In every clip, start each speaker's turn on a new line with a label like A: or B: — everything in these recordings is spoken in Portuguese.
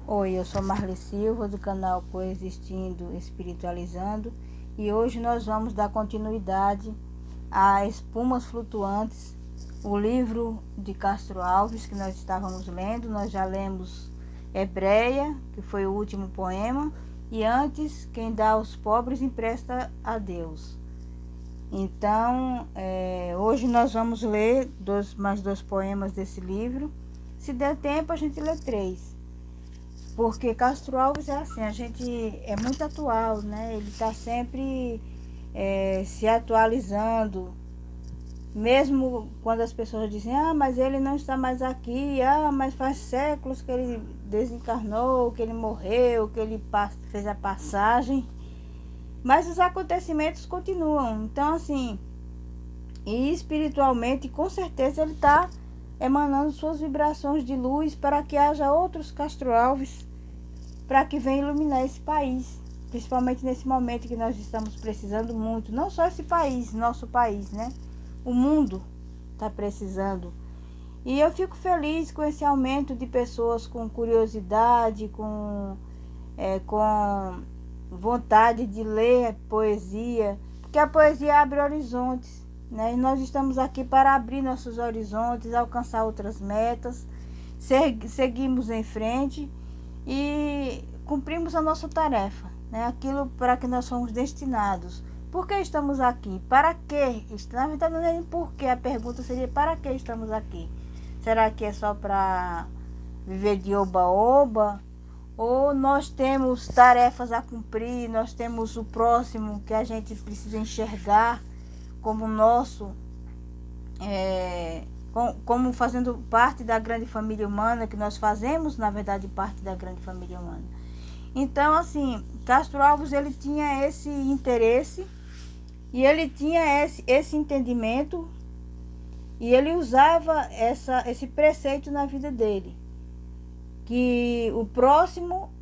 A: Oi, eu sou Marli Silva, do canal Coexistindo Espiritualizando, e hoje nós vamos dar continuidade a Espumas Flutuantes, o livro de Castro Alves que nós estávamos lendo. Nós já lemos Hebreia, que foi o último poema, e antes, Quem dá aos pobres empresta a Deus. Então, hoje nós vamos ler mais dois poemas desse livro. Se der tempo, a gente lê 3. Porque Castro Alves é assim, a gente é muito atual, né? Ele está sempre se atualizando, mesmo quando as pessoas dizem, mas ele não está mais aqui, mas faz séculos que ele desencarnou, que ele morreu, que ele fez a passagem, mas os acontecimentos continuam. Então, assim, e espiritualmente, com certeza ele está emanando suas vibrações de luz para que haja outros Castro Alves, para que venha iluminar esse país, principalmente nesse momento que nós estamos precisando muito. Não só esse país, nosso país, né? O mundo está precisando. E eu fico feliz com esse aumento de pessoas com curiosidade, com vontade de ler poesia, porque a poesia abre horizontes, né? E nós estamos aqui para abrir nossos horizontes, alcançar outras metas, seguimos em frente e cumprimos a nossa tarefa, né? Aquilo para que nós somos destinados. Por que estamos aqui? Para quê? Na verdade, não é por quê, a pergunta seria para que estamos aqui? Será que é só para viver de oba-oba? Ou nós temos tarefas a cumprir, nós temos o próximo que a gente precisa enxergar como nosso, como fazendo parte da grande família humana, que nós fazemos, na verdade, parte da grande família humana. Então, assim, Castro Alves, ele tinha esse interesse e ele tinha esse entendimento, e ele usava esse preceito na vida dele, que o próximo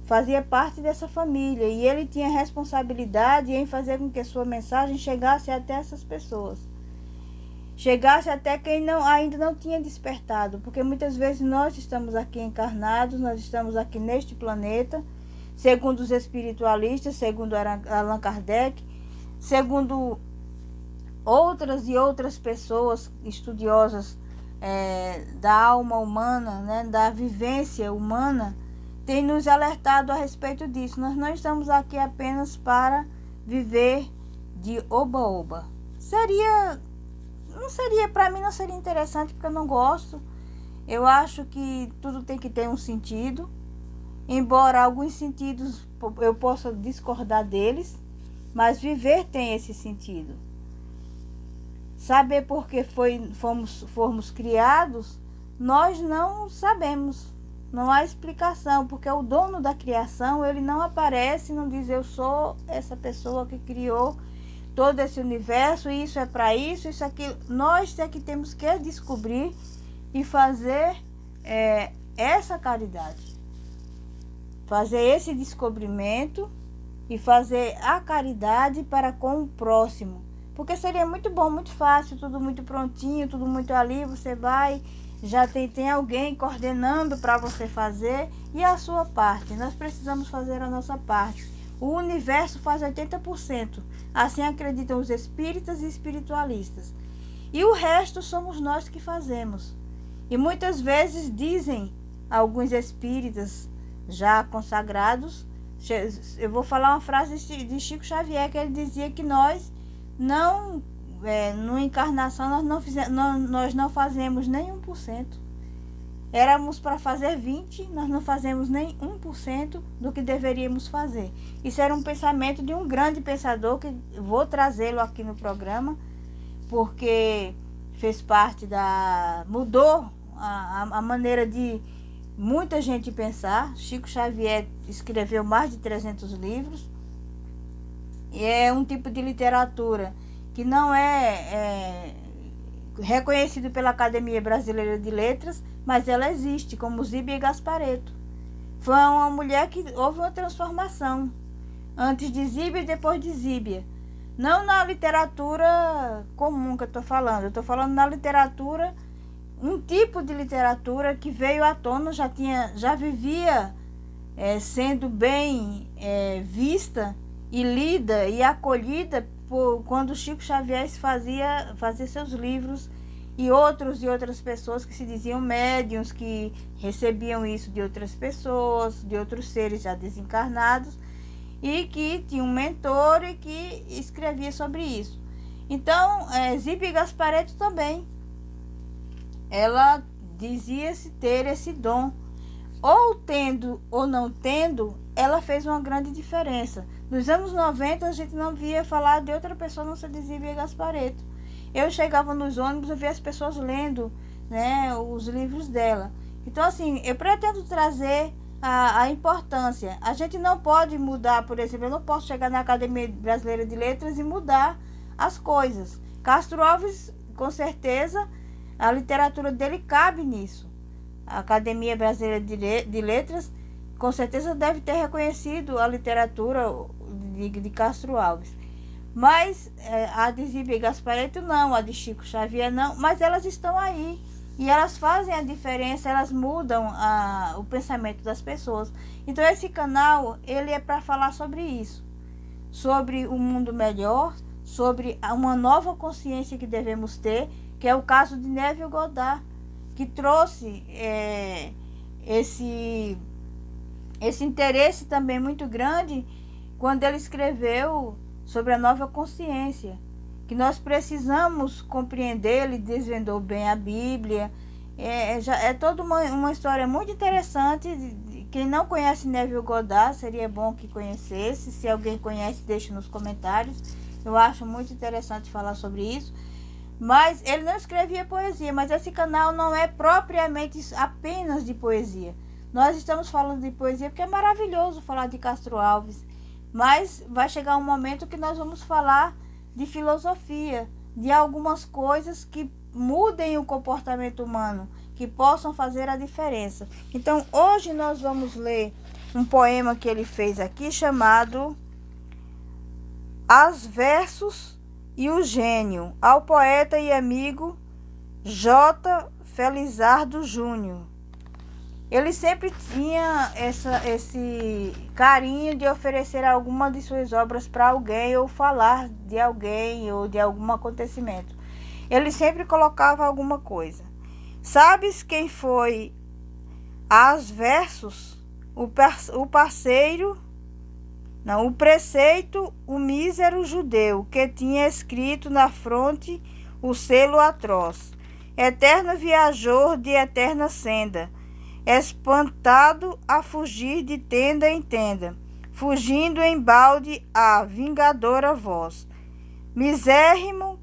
A: fazia parte dessa família e ele tinha responsabilidade em fazer com que sua mensagem chegasse até essas pessoas, chegasse até quem ainda não tinha despertado, porque muitas vezes nós estamos aqui encarnados, nós estamos aqui neste planeta, segundo os espiritualistas, segundo Allan Kardec, segundo outras e outras pessoas estudiosas da alma humana, né, da vivência humana, tem nos alertado a respeito disso. Nós não estamos aqui apenas para viver de oba-oba. Não seria, para mim não seria interessante, porque eu não gosto. Eu acho que tudo tem que ter um sentido, embora alguns sentidos eu possa discordar deles, mas viver tem esse sentido. Saber por que fomos criados, nós não sabemos. Não há explicação, porque o dono da criação, ele não aparece e não diz, eu sou essa pessoa que criou todo esse universo, isso é para isso, isso aqui. Nós é que temos que descobrir e fazer essa caridade. Fazer esse descobrimento e fazer a caridade para com o próximo. Porque seria muito bom, muito fácil, tudo muito prontinho, tudo muito ali, você vai, já tem alguém coordenando para você fazer, e a sua parte. Nós precisamos fazer a nossa parte. O universo faz 80%, assim acreditam os espíritas e espiritualistas. E o resto somos nós que fazemos. E muitas vezes dizem alguns espíritas já consagrados, eu vou falar uma frase de Chico Xavier, que ele dizia que nós não, numa encarnação, nós não fazemos nem 1%. Éramos para fazer 20%, nós não fazemos nem 1% do que deveríamos fazer. Isso era um pensamento de um grande pensador, que vou trazê-lo aqui no programa, porque fez parte mudou a maneira de muita gente pensar. Chico Xavier escreveu mais de 300 livros, e é um tipo de literatura que não é reconhecido pela Academia Brasileira de Letras, mas ela existe, como Zíbia Gasparetto. Foi uma mulher que houve uma transformação, antes de Zíbia e depois de Zíbia. Não na literatura comum que eu estou falando na literatura um tipo de literatura que veio à tona, já vivia sendo bem vista e lida e acolhida quando Chico Xavier fazia seus livros, e outras pessoas que se diziam médiuns, que recebiam isso de outras pessoas, de outros seres já desencarnados, e que tinha um mentor e que escrevia sobre isso. Então, Zipe Gasparetto também, ela dizia-se ter esse dom. Ou tendo ou não tendo, ela fez uma grande diferença. Nos anos 90, a gente não via falar de outra pessoa não ser de Zipe Gasparetto. Eu chegava nos ônibus e via as pessoas lendo, né, os livros dela. Então, assim, eu pretendo trazer a importância. A gente não pode mudar, por exemplo, eu não posso chegar na Academia Brasileira de Letras e mudar as coisas. Castro Alves, com certeza, a literatura dele cabe nisso. A Academia Brasileira de Letras, com certeza, deve ter reconhecido a literatura de Castro Alves. Mas a de Zipe Gasparetto não, a de Chico Xavier não, mas elas estão aí. E elas fazem a diferença, elas mudam o pensamento das pessoas. Então esse canal, ele é para falar sobre isso. Sobre um mundo melhor, sobre uma nova consciência que devemos ter, que é o caso de Neville Goddard, que trouxe esse interesse também muito grande quando ele escreveu sobre a nova consciência, que nós precisamos compreender. Ele desvendou bem a Bíblia. É toda uma história muito interessante. Quem não conhece Neville Goddard, seria bom que conhecesse. Se alguém conhece, deixe nos comentários. Eu acho muito interessante falar sobre isso. Mas ele não escrevia poesia, mas esse canal não é propriamente apenas de poesia. Nós estamos falando de poesia porque é maravilhoso falar de Castro Alves, mas vai chegar um momento que nós vamos falar de filosofia, de algumas coisas que mudem o comportamento humano, que possam fazer a diferença. Então, hoje nós vamos ler um poema que ele fez aqui, chamado As Versos e o Gênio, ao poeta e amigo J. Felizardo Júnior. Ele sempre tinha esse carinho de oferecer alguma de suas obras para alguém, ou falar de alguém, ou de algum acontecimento. Ele sempre colocava alguma coisa. Sabes quem foi As Versos? O parceiro, não, o preceito, o mísero judeu, que tinha escrito na fronte o selo atroz. Eterno viajor de eterna senda, espantado a fugir de tenda em tenda, fugindo em balde a vingadora voz. Misérrimo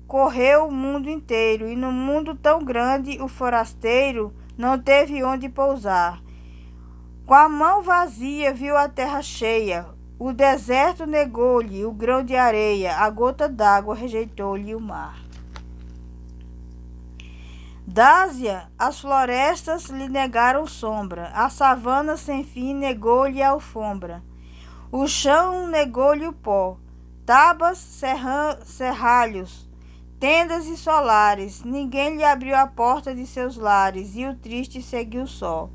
A: correu o mundo inteiro, e no mundo tão grande o forasteiro não teve onde pousar. Com a mão vazia viu a terra cheia, o deserto negou-lhe o grão de areia, a gota d'água rejeitou-lhe o mar. Dásia, as florestas lhe negaram sombra, a savana sem fim negou-lhe a alfombra, o chão negou-lhe o pó, tabas, serralhos, tendas e solares, ninguém lhe abriu a porta de seus lares, e o triste seguiu só.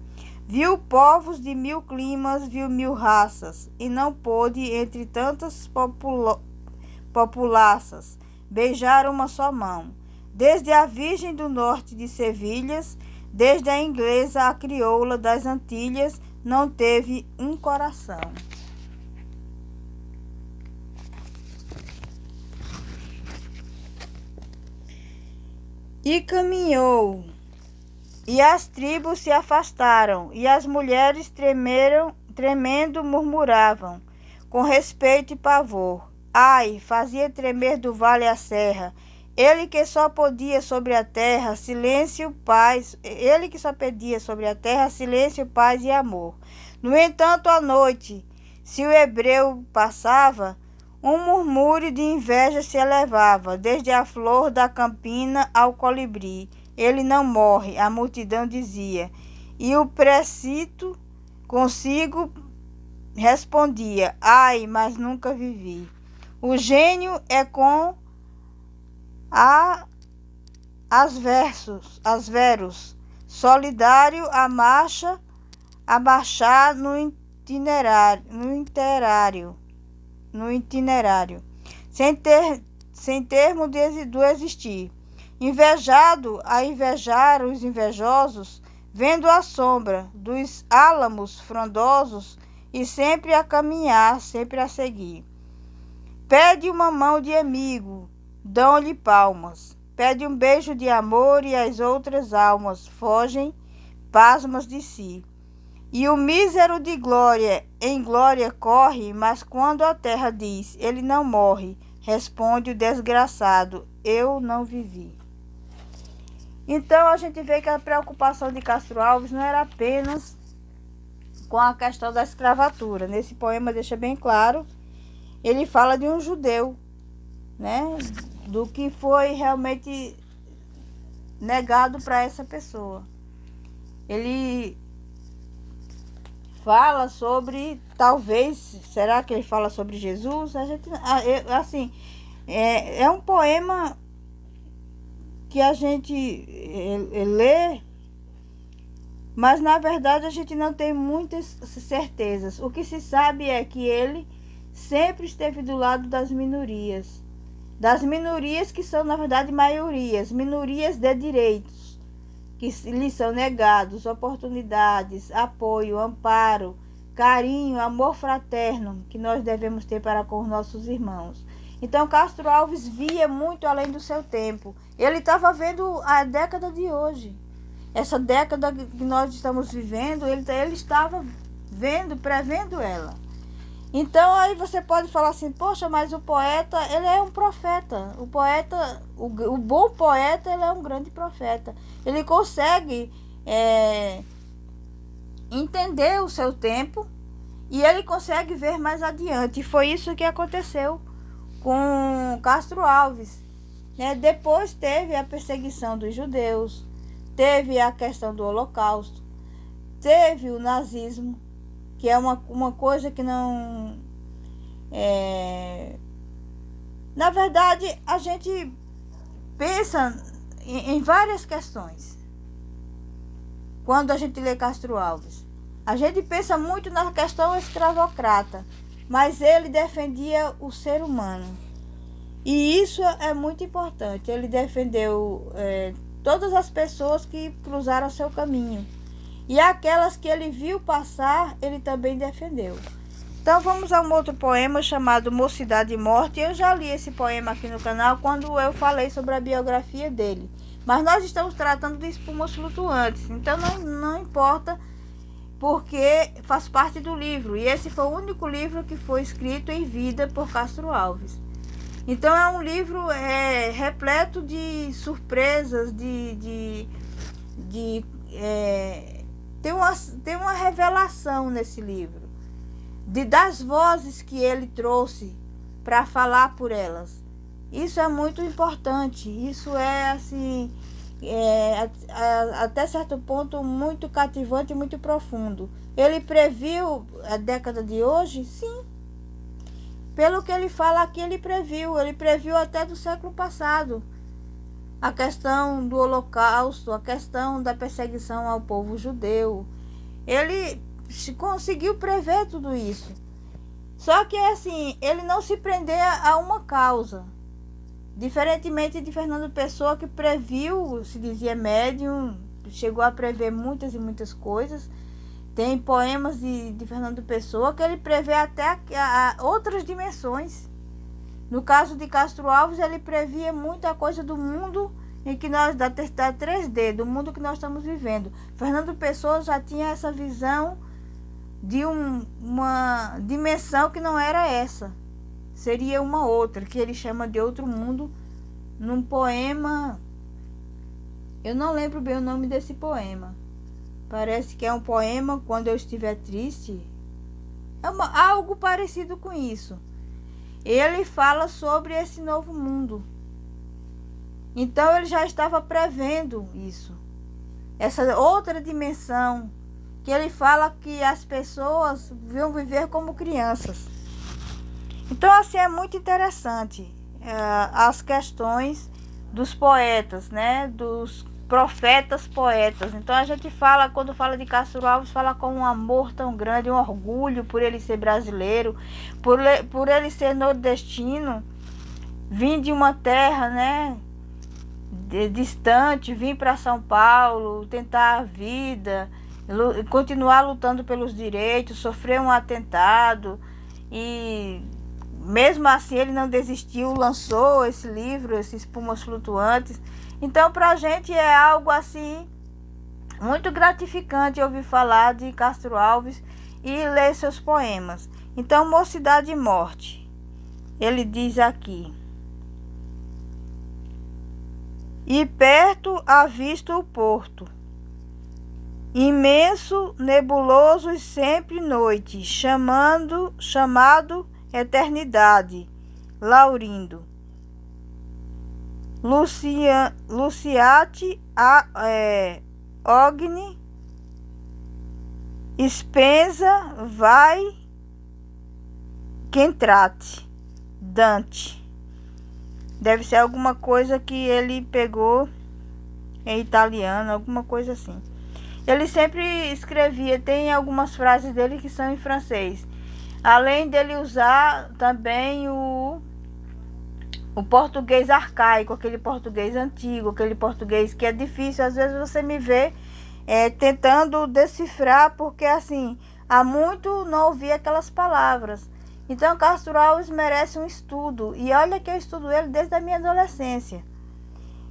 A: Viu povos de 1000 climas, viu 1000 raças, e não pôde, entre tantas populaças, beijar uma só mão. Desde a Virgem do Norte de Sevilhas, desde a inglesa à crioula das Antilhas, não teve um coração. E caminhou, e as tribos se afastaram, e as mulheres tremendo murmuravam, com respeito e pavor. Ai, fazia tremer do vale a serra, ele que só podia sobre a terra silêncio, paz, ele que só pedia sobre a terra silêncio, paz e amor. No entanto, à noite, se o hebreu passava, um murmúrio de inveja se elevava, desde a flor da campina ao colibri. Ele não morre, a multidão dizia, e o precito consigo respondia, ai, mas nunca vivi. O gênio é com as veros, solidário a marchar no itinerário, sem termo do existir, invejado a invejar os invejosos, vendo a sombra dos álamos frondosos e sempre a caminhar, sempre a seguir. Pede uma mão de amigo, dão-lhe palmas. Pede um beijo de amor e as outras almas fogem, pasmas de si. E o mísero de glória em glória corre, mas quando a terra diz, ele não morre, responde o desgraçado, eu não vivi. Então a gente vê que a preocupação de Castro Alves não era apenas com a questão da escravatura. Nesse poema deixa bem claro, ele fala de um judeu, né? Do que foi realmente negado para essa pessoa. Ele fala sobre, talvez, será que ele fala sobre Jesus? A gente, assim, é um poema que a gente lê, mas na verdade a gente não tem muitas certezas. O que se sabe é que ele sempre esteve do lado das minorias que são na verdade minorias de direitos, que lhes são negados, oportunidades, apoio, amparo, carinho, amor fraterno que nós devemos ter para com os nossos irmãos. Então Castro Alves via muito além do seu tempo. Ele estava vendo a década de hoje. Essa década que nós estamos vivendo, ele estava prevendo ela. Então aí você pode falar assim, poxa, mas o poeta, ele é um profeta. O poeta, o bom poeta, ele é um grande profeta. Ele consegue entender o seu tempo e ele consegue ver mais adiante. E foi isso que aconteceu com Castro Alves, né? Depois teve a perseguição dos judeus, teve a questão do Holocausto, teve o nazismo, que é uma coisa que não... Na verdade, a gente pensa em várias questões. Quando a gente lê Castro Alves, a gente pensa muito na questão escravocrata, mas ele defendia o ser humano. E isso é muito importante. Ele defendeu todas as pessoas que cruzaram seu caminho. E aquelas que ele viu passar, ele também defendeu. Então vamos a um outro poema chamado Mocidade e Morte. Eu já li esse poema aqui no canal quando eu falei sobre a biografia dele. Mas nós estamos tratando de espumas flutuantes. Então não importa, porque faz parte do livro. E esse foi o único livro que foi escrito em vida por Castro Alves. Então é um livro repleto de surpresas, tem uma revelação nesse livro, das vozes que ele trouxe para falar por elas. Isso é muito importante, isso é assim, até certo ponto muito cativante e muito profundo. Ele previu a década de hoje? Sim. Pelo que ele fala aqui, ele previu até do século passado. A questão do Holocausto, a questão da perseguição ao povo judeu. Ele conseguiu prever tudo isso. Só que assim, ele não se prendeu a uma causa. Diferentemente de Fernando Pessoa, que previu, se dizia médium, chegou a prever muitas e muitas coisas. Tem poemas de Fernando Pessoa que ele prevê até outras dimensões. No caso de Castro Alves, ele previa muita coisa do mundo em que nós, da 3D, do mundo que nós estamos vivendo. Fernando Pessoa já tinha essa visão de uma dimensão que não era essa. Seria uma outra, que ele chama de outro mundo, num poema. Eu não lembro bem o nome desse poema. Parece que é um poema Quando Eu Estiver Triste. Algo parecido com isso. Ele fala sobre esse novo mundo. Então ele já estava prevendo isso. Essa outra dimensão, que ele fala que as pessoas vão viver como crianças. Então assim, é muito interessante as questões dos poetas, né? Dos profetas poetas. Então a gente fala, quando fala de Castro Alves, fala com um amor tão grande, um orgulho por ele ser brasileiro, por ele ser nordestino, vim de uma terra, né, distante, vim para São Paulo, tentar a vida, continuar lutando pelos direitos, sofrer um atentado e mesmo assim ele não desistiu, lançou esse livro, esses Espumas Flutuantes. Então para a gente é algo assim muito gratificante ouvir falar de Castro Alves e ler seus poemas. Então, Mocidade e Morte, ele diz aqui: e perto avisto o porto, imenso, nebuloso e sempre noite, chamado eternidade, laurindo. Luciate Ogni, Spensa vai Quentrate, Dante. Deve ser alguma coisa que ele pegou em italiano, alguma coisa assim. Ele sempre escrevia, tem algumas frases dele que são em francês. Além dele usar também o português arcaico, aquele português antigo, aquele português que é difícil. Às vezes você me vê tentando decifrar, porque assim, há muito não ouvi aquelas palavras. Então Castro Alves merece um estudo, e olha que eu estudo ele desde a minha adolescência.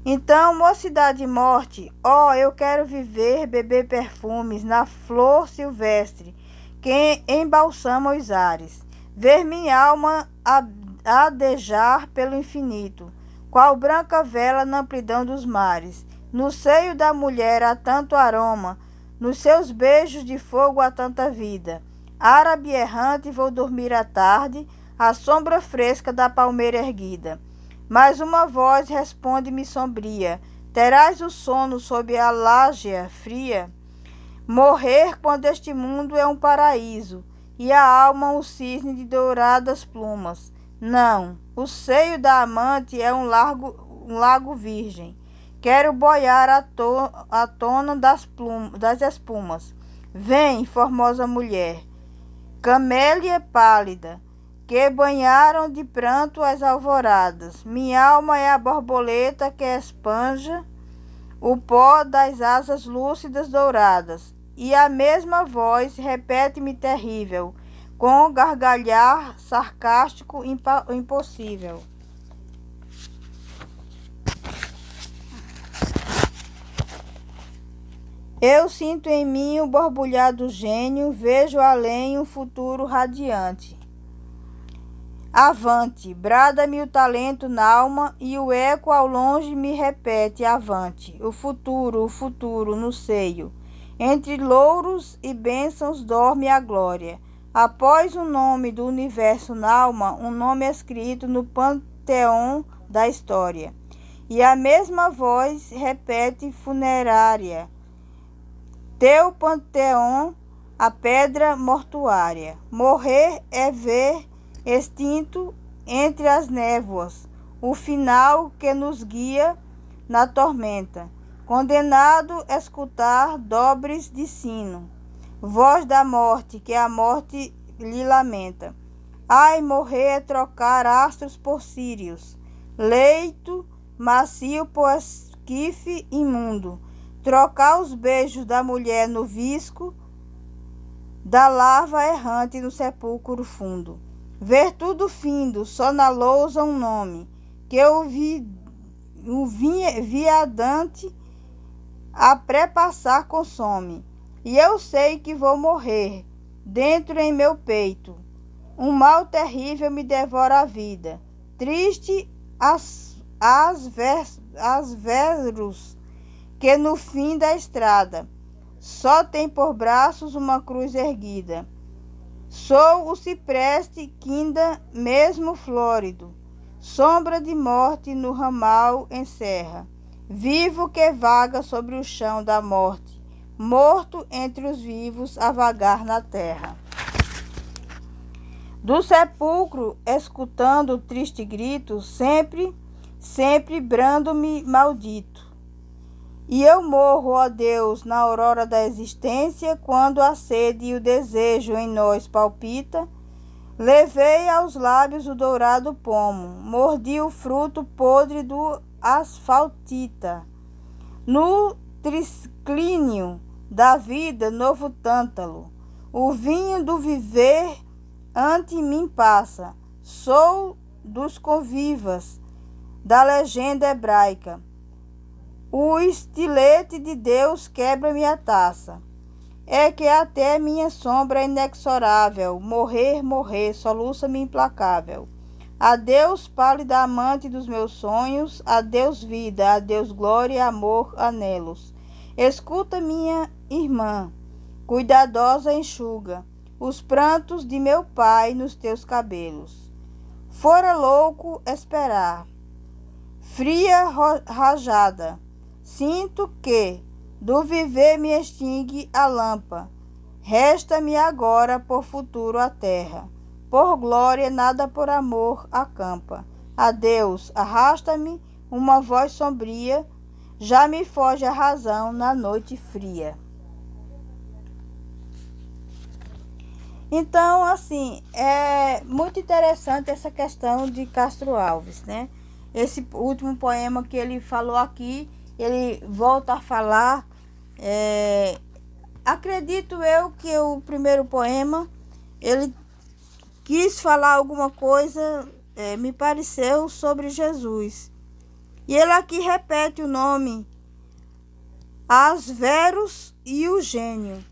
A: Então, Mocidade e Morte, eu quero viver, beber perfumes na flor silvestre que embalsama os ares, ver minha alma adejar pelo infinito, qual branca vela na amplidão dos mares. No seio da mulher há tanto aroma, nos seus beijos de fogo há tanta vida. Árabe errante, vou dormir à tarde, à sombra fresca da palmeira erguida. Mas uma voz responde-me sombria: terás o sono sob a lágea fria? Morrer quando este mundo é um paraíso, e a alma um cisne de douradas plumas. Não, o seio da amante é um lago virgem. Quero boiar à tona das espumas. Vem, formosa mulher, camélia pálida, que banharam de pranto as alvoradas. Minha alma é a borboleta que espanja o pó das asas lúcidas douradas. E a mesma voz repete-me terrível, com gargalhar sarcástico impossível. Eu sinto em mim o borbulhar do gênio, vejo além um futuro radiante. Avante, brada-me o talento n'alma, e o eco ao longe me repete: avante, o futuro no seio. Entre louros e bênçãos dorme a glória. Após o nome do universo n'alma, um nome escrito no panteão da história. E a mesma voz repete funerária: teu panteão, a pedra mortuária. Morrer é ver extinto entre as névoas o final que nos guia na tormenta. Condenado escutar dobres de sino, voz da morte que a morte lhe lamenta. Ai, morrer é trocar astros por círios, leito macio por esquife imundo, trocar os beijos da mulher no visco da larva errante no sepulcro fundo. Ver tudo findo, só na lousa um nome, que eu viadante a pré-passar consome. E eu sei que vou morrer, dentro em meu peito. Um mal terrível me devora a vida. Triste as veros que no fim da estrada só tem por braços uma cruz erguida. Sou o cipreste quinda mesmo flórido, sombra de morte no ramal encerra. Vivo que vaga sobre o chão da morte, morto entre os vivos a vagar na terra. Do sepulcro, escutando o triste grito, sempre sempre brando-me maldito. E eu morro, ó Deus, na aurora da existência, quando a sede e o desejo em nós palpita. Levei aos lábios o dourado pomo, mordi o fruto podre do asfaltita. No triclínio da vida, novo tântalo, o vinho do viver ante mim passa. Sou dos convivas da legenda hebraica. O estilete de Deus quebra-me a taça. É que até minha sombra é inexorável. Morrer, morrer, soluça-me implacável. Adeus, pálida amante dos meus sonhos. Adeus, vida. Adeus, glória, amor, anelos. Escuta, minha irmã, cuidadosa enxuga os prantos de meu pai nos teus cabelos. Fora louco esperar. Fria rajada. Sinto que do viver me extingue a lâmpada. Resta-me agora por futuro a terra. Por glória, nada por amor acampa. Adeus, arrasta-me uma voz sombria. Já me foge a razão na noite fria. Então, assim, é muito interessante essa questão de Castro Alves, né? Esse último poema que ele falou aqui, ele volta a falar. Acredito eu que o primeiro poema, ele quis falar alguma coisa, me pareceu, sobre Jesus. E ele aqui repete o nome, Asverus e o Gênio.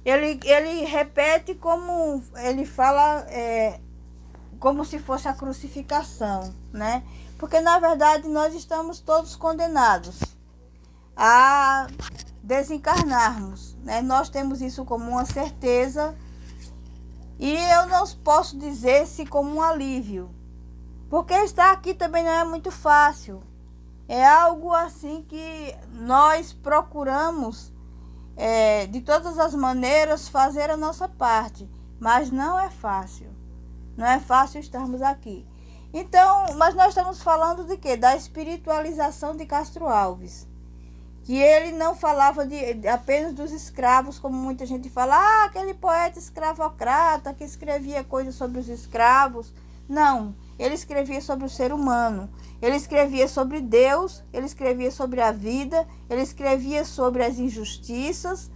A: Ele repete como ele fala, como se fosse a crucificação, né? Porque na verdade nós estamos todos condenados a desencarnarmos, né? Nós temos isso como uma certeza e eu não posso dizer se como um alívio, porque estar aqui também não é muito fácil. É algo assim que nós procuramos, de todas as maneiras, fazer a nossa parte, mas não é fácil. Não é fácil estarmos aqui. Então, mas nós estamos falando de quê? Da espiritualização de Castro Alves. Que ele não falava apenas dos escravos, como muita gente fala, aquele poeta escravocrata que escrevia coisas sobre os escravos. Não, ele escrevia sobre o ser humano, ele escrevia sobre Deus, ele escrevia sobre a vida, ele escrevia sobre as injustiças,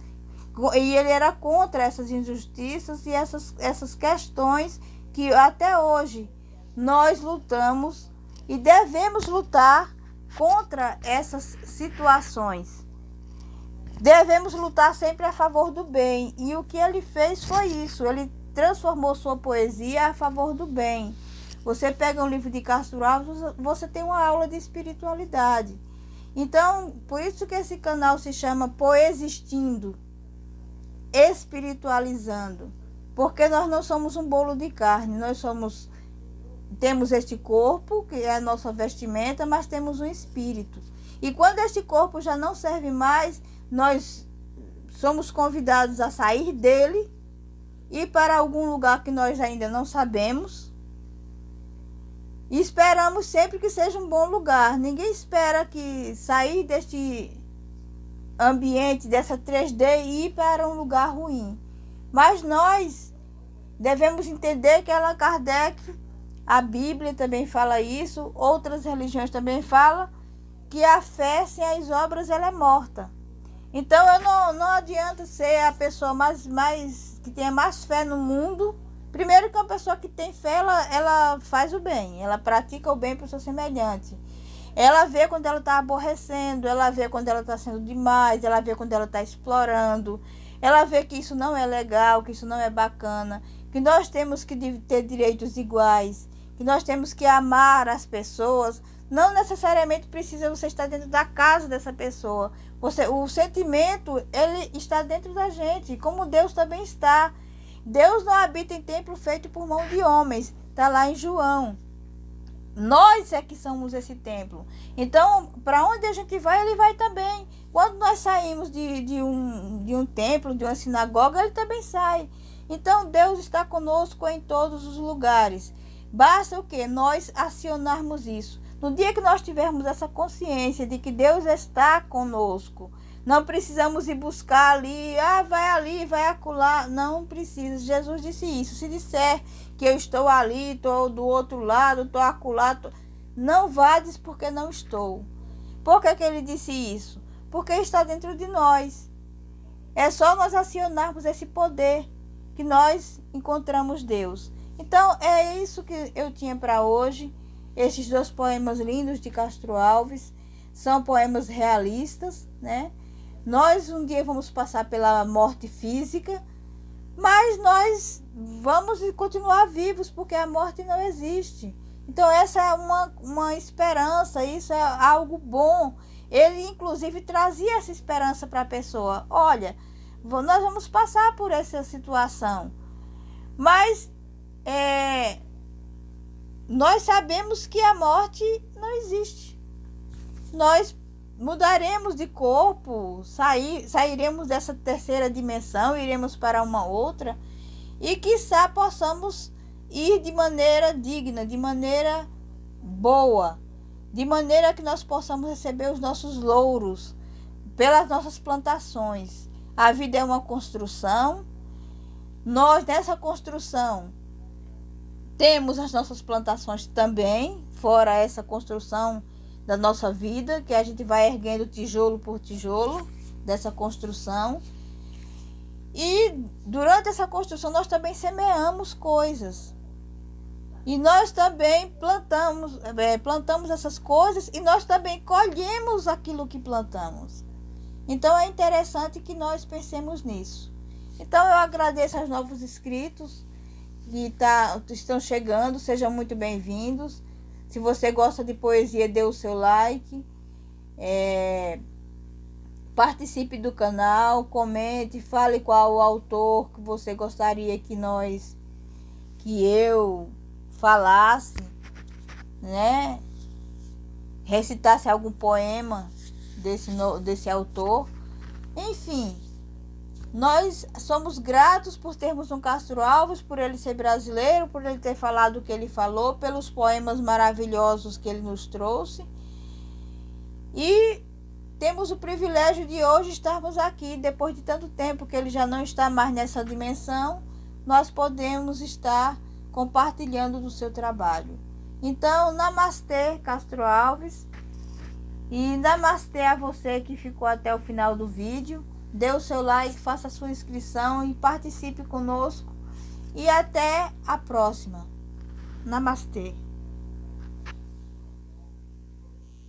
A: e ele era contra essas injustiças e essas questões que até hoje nós lutamos e devemos lutar contra essas situações. Devemos lutar sempre a favor do bem. E o que ele fez foi isso. Ele transformou sua poesia a favor do bem. Você pega um livro de Castro Alves, você tem uma aula de espiritualidade. Então, por isso que esse canal se chama Poesistindo, espiritualizando. Porque nós não somos um bolo de carne, temos este corpo, que é a nossa vestimenta, mas temos um espírito. E quando este corpo já não serve mais, nós somos convidados a sair dele e ir para algum lugar que nós ainda não sabemos. E esperamos sempre que seja um bom lugar. Ninguém espera que sair deste ambiente, dessa 3D, e ir para um lugar ruim. Mas nós devemos entender que Allan Kardec, a Bíblia também fala isso, outras religiões também falam, que a fé sem as obras ela é morta. Então não adianta ser a pessoa que tenha mais fé no mundo. Primeiro que uma pessoa que tem fé, ela faz o bem, ela pratica o bem para o seu semelhante. Ela vê quando ela está aborrecendo, ela vê quando ela está sendo demais, ela vê quando ela está explorando, ela vê que isso não é legal, que isso não é bacana, que nós temos que ter direitos iguais, que nós temos que amar as pessoas. Não necessariamente precisa você estar dentro da casa dessa pessoa. O sentimento, ele está dentro da gente, como Deus também está. Deus não habita em templo feito por mão de homens. Está lá em João. Nós é que somos esse templo. Então, para onde a gente vai, ele vai também. Quando nós saímos de um templo, de uma sinagoga, ele também sai. Então, Deus está conosco em todos os lugares. Basta o quê? Nós acionarmos isso. No dia que nós tivermos essa consciência de que Deus está conosco, não precisamos ir buscar ali, vai ali, vai acolá. Não precisa. Jesus disse isso. Se disser que eu estou ali, estou do outro lado, estou acolá, não vades porque não estou. Por que ele disse isso? Porque está dentro de nós. É só nós acionarmos esse poder que nós encontramos Deus. Então, é isso que eu tinha para hoje. Esses 2 poemas lindos de Castro Alves são poemas realistas, né? Nós um dia vamos passar pela morte física, mas nós vamos continuar vivos, porque a morte não existe. Então essa é uma esperança, isso é algo bom. Ele inclusive trazia essa esperança para a pessoa. Olha, nós vamos passar por essa situação, mas nós sabemos que a morte não existe. Nós mudaremos de corpo, sairemos dessa terceira dimensão, iremos para uma outra, e quiçá possamos ir de maneira digna, de maneira boa, de maneira que nós possamos receber os nossos louros pelas nossas plantações. A vida é uma construção. Nós, nessa construção, temos as nossas plantações também, fora essa construção da nossa vida, que a gente vai erguendo tijolo por tijolo dessa construção. E durante essa construção nós também semeamos coisas. E nós também plantamos essas coisas, e nós também colhemos aquilo que plantamos. Então é interessante que nós pensemos nisso. Então eu agradeço aos novos inscritos que estão chegando, sejam muito bem-vindos. Se você gosta de poesia, dê o seu like, participe do canal, comente, fale qual o autor que você gostaria que eu falasse, né? Recitasse algum poema desse autor. Enfim, nós somos gratos por termos um Castro Alves, por ele ser brasileiro, por ele ter falado o que ele falou, pelos poemas maravilhosos que ele nos trouxe. E temos o privilégio de hoje estarmos aqui, depois de tanto tempo que ele já não está mais nessa dimensão, nós podemos estar compartilhando do seu trabalho. Então, namastê, Castro Alves, e namastê a você que ficou até o final do vídeo. Dê o seu like, faça a sua inscrição e participe conosco. E até a próxima. Namastê.